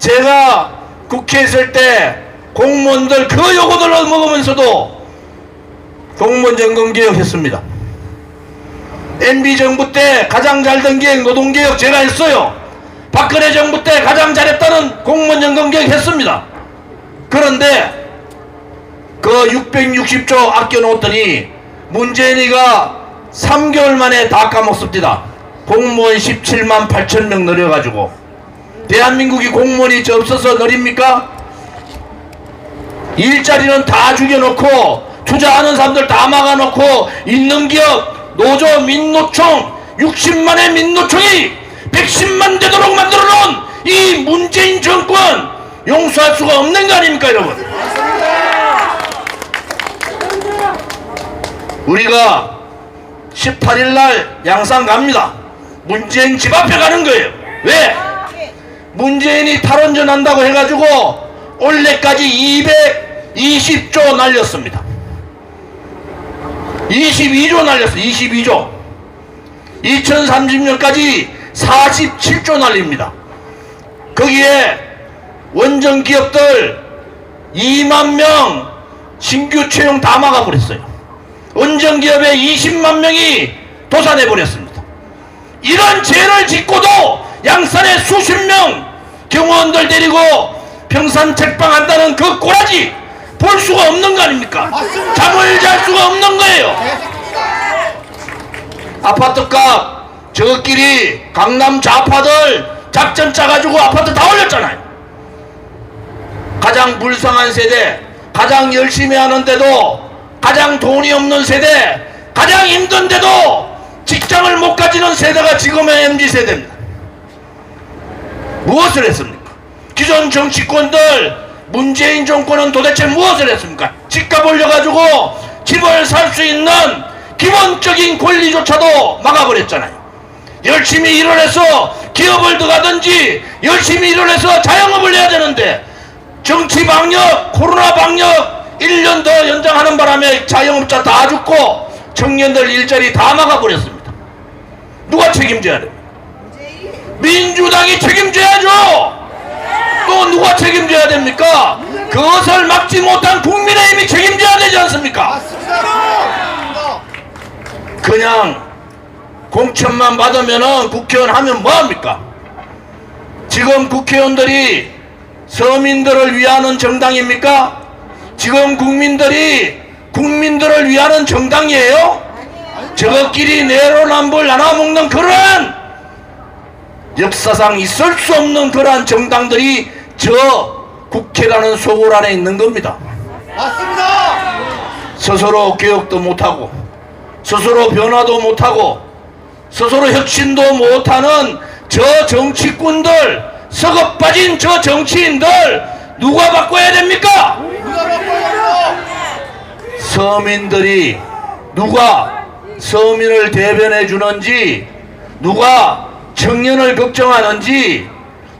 제가 국회에 있을 때 공무원들 그 요구들을 먹으면서도 공무원 연금개혁 했습니다. MB정부 때 가장 잘 된 게 노동개혁 제가 했어요. 박근혜 정부 때 가장 잘했다는 공무원 연금개혁 했습니다. 그런데 그 660조 아껴놓았더니 문재인이가 3개월 만에 다 까먹습니다. 공무원 17만 8천 명 늘려가지고. 대한민국이 공무원이 없어서 느립니까? 일자리는 다 죽여놓고 투자하는 사람들 다 막아놓고 있는 기업 노조 민노총 60만의 민노총이 110만 되도록 만들어놓은 이 문재인 정권 용서할 수가 없는 거 아닙니까 여러분? 우리가 18일날 양산 갑니다. 문재인 집 앞에 가는 거예요. 왜? 문재인이 탈원전 한다고 해가지고 올해까지 220조 날렸습니다. 22조 날렸어요. 22조. 2030년까지 47조 날립니다. 거기에 원전 기업들 2만 명 신규 채용 다 막아버렸어요. 원전 기업에 20만 명이 도산해 버렸습니다. 이런 죄를 짓고도 양산에 수십 명 경호원들 데리고 평산 책방한다는 그 꼬라지 볼 수가 없는 거 아닙니까? 잠을 잘 수가 없는 거예요. 아파트값 저끼리 강남 좌파들 작전 짜가지고 아파트 다 올렸잖아요. 가장 불쌍한 세대, 가장 열심히 하는데도 가장 돈이 없는 세대, 가장 힘든데도 직장을 못 가지는 세대가 지금의 MZ세대입니다. 무엇을 했습니까? 기존 정치권들 문재인 정권은 도대체 무엇을 했습니까? 집값 올려가지고 집을 살 수 있는 기본적인 권리조차도 막아버렸잖아요. 열심히 일을 해서 기업을 들어가든지 열심히 일을 해서 자영업을 해야 되는데 정치 방역, 코로나 방역 1년 더 연장하는 바람에 자영업자 다 죽고 청년들 일자리 다 막아버렸습니다. 누가 책임져야 됩니까? 민주당이 책임져야죠. 또 누가 책임져야 됩니까? 그것을 막지 못한 국민의힘이 책임져야 되지 않습니까? 그냥 공천만 받으면은 국회의원 하면 뭐합니까? 지금 국회의원들이 서민들을 위하는 정당입니까? 지금 국민들이 국민들을 위하는 정당이에요? 저것끼리 내로남불 나눠먹는 그런 역사상 있을 수 없는 그러한 정당들이 저 국회라는 소굴 안에 있는 겁니다. 맞습니다. 스스로 개혁도 못하고 스스로 변화도 못하고 스스로 혁신도 못하는 저 정치꾼들, 썩어 빠진 저 정치인들 누가 바꿔야 됩니까? 누가 바꿔야 서민들이 누가 서민을 대변해 주는지, 누가 청년을 걱정하는지,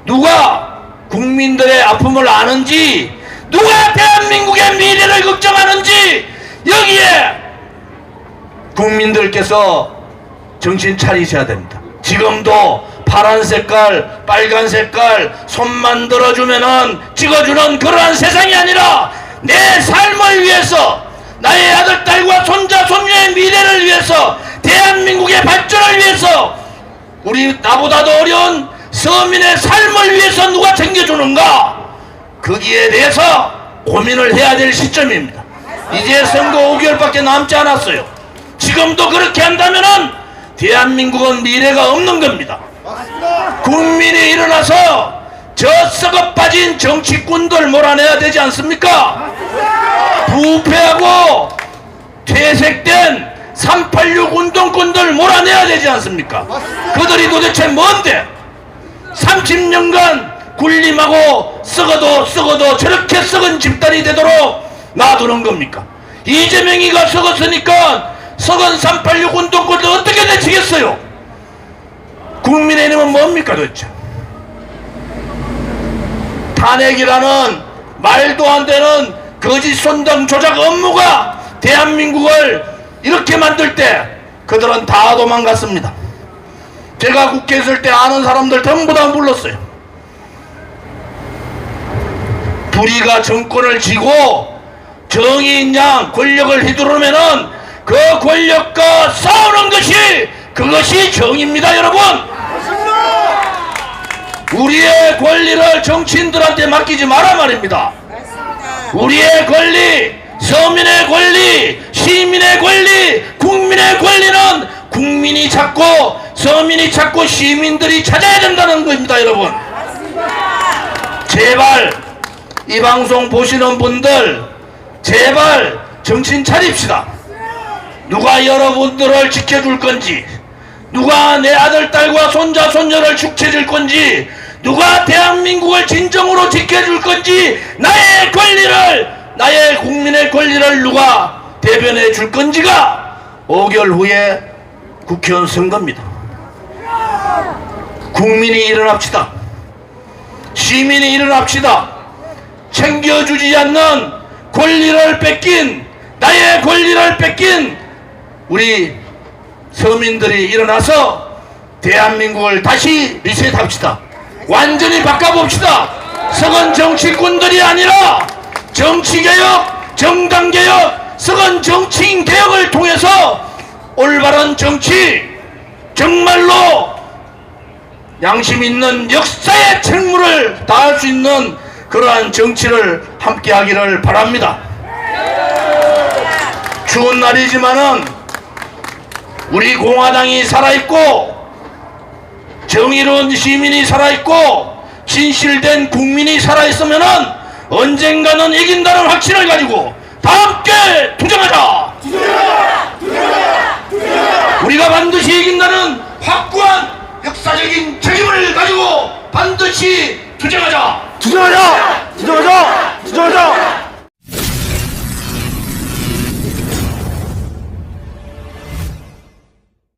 누가 국민들의 아픔을 아는지, 누가 대한민국의 미래를 걱정하는지 여기에 국민들께서 정신 차리셔야 됩니다. 지금도 파란 색깔, 빨간 색깔 손만 들어주면은 찍어주는 그러한 세상이 아니라 내 삶을 위해서, 나의 아들, 딸과 손자, 손녀의 미래를 위해서, 대한민국의 발전을 위해서, 우리 나보다도 어려운 서민의 삶을 위해서 누가 챙겨주는가? 거기에 대해서 고민을 해야 될 시점입니다. 이제 선거 5개월밖에 남지 않았어요. 지금도 그렇게 한다면은 대한민국은 미래가 없는 겁니다. 국민이 일어나서 저 썩어 빠진 정치꾼들 몰아내야 되지 않습니까? 부패하고 퇴색된 386 운동권들 몰아내야 되지 않습니까? 그들이 도대체 뭔데 30년간 군림하고 썩어도 저렇게 썩은 집단이 되도록 놔두는 겁니까? 이재명이가 썩었으니까 썩은 386 운동권들 어떻게 되치겠어요? 국민의힘은 뭡니까 도대체? 탄핵이라는 말도 안 되는 거짓 손당 조작 업무가 대한민국을 이렇게 만들 때 그들은 다 도망갔습니다. 제가 국회에 있을 때 아는 사람들 전부 다 불렀어요. 불의가 정권을 쥐고 정의인 양 권력을 휘두르면은 그 권력과 싸우는 것이 그것이 정의입니다, 여러분. 우리의 권리를 정치인들한테 맡기지 마라 말입니다. 우리의 권리, 서민의 권리, 시민의 권리, 국민의 권리는 국민이 찾고 서민이 찾고 시민들이 찾아야 된다는 겁니다, 여러분. 제발 이 방송 보시는 분들 제발 정신 차립시다. 누가 여러분들을 지켜줄 건지, 누가 내 아들, 딸과 손자, 손녀를 축제해줄 건지, 누가 대한민국을 진정으로 지켜줄 건지, 나의 권리를, 나의 국민의 권리를 누가 대변해 줄 건지가 5개월 후에 국회의원 선거입니다. 국민이 일어납시다. 시민이 일어납시다. 챙겨주지 않는 권리를 뺏긴, 나의 권리를 뺏긴 우리 서민들이 일어나서 대한민국을 다시 리셋합시다. 완전히 바꿔봅시다. 서건 정치꾼들이 아니라 정치개혁, 정당개혁, 서건 정치인 개혁을 통해서 올바른 정치, 정말로 양심 있는 역사의 책무를 다할 수 있는 그러한 정치를 함께 하기를 바랍니다. 추운 날이지만은 우리 공화당이 살아있고 정의로운 시민이 살아있고 진실된 국민이 살아있으면은 언젠가는 이긴다는 확신을 가지고 다 함께 투쟁하자. 우리가 반드시 이긴다는 확고한 역사적인 책임을 가지고 반드시 투쟁하자. 투쟁하자! 투쟁하자!